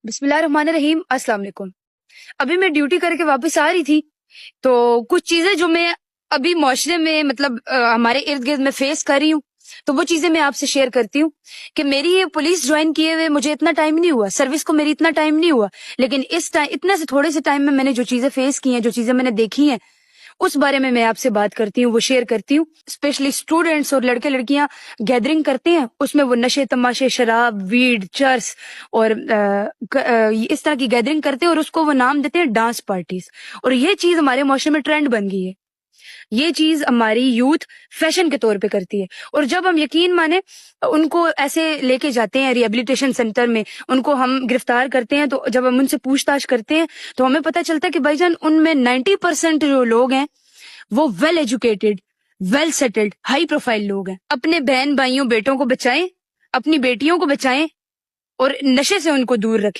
بسم اللہ الرحمن الرحیم، السلام علیکم۔ ابھی میں ڈیوٹی کر کے واپس آ رہی تھی تو کچھ چیزیں جو میں ابھی معاشرے میں ہمارے ارد گرد میں فیس کر رہی ہوں تو وہ چیزیں میں آپ سے شیئر کرتی ہوں کہ میری یہ پولیس جوائن کیے ہوئے مجھے اتنا ٹائم نہیں ہوا، سروس کو میری اتنا ٹائم نہیں ہوا، لیکن اتنے سے تھوڑے سے ٹائم میں نے جو چیزیں فیس کی ہیں، جو چیزیں میں نے دیکھی ہیں، اس بارے میں آپ سے بات کرتی ہوں، وہ شیئر کرتی ہوں۔ اسپیشلی اسٹوڈینٹس اور لڑکے لڑکیاں گیدرنگ کرتے ہیں، اس میں وہ نشے تماشے، شراب، ویڈ، چرس اور اس طرح کی گیدرنگ کرتے ہیں اور اس کو وہ نام دیتے ہیں ڈانس پارٹیز، اور یہ چیز ہمارے معاشرے میں ٹرینڈ بن گئی ہے۔ یہ چیز ہماری یوتھ فیشن کے طور پہ کرتی ہے، اور جب ہم یقین مانے ان کو ایسے لے کے جاتے ہیں ریہیبلیٹیشن سینٹر میں، ان کو ہم گرفتار کرتے ہیں، تو جب ہم ان سے پوچھ تاچھ کرتے ہیں تو ہمیں پتہ چلتا ہے کہ بھائی جان ان میں 90% جو لوگ ہیں وہ well educated, well settled, high profile لوگ ہیں۔ اپنے بہن بھائیوں بیٹوں کو بچائیں، اپنی بیٹیوں کو بچائیں اور نشے سے ان کو دور رکھیں۔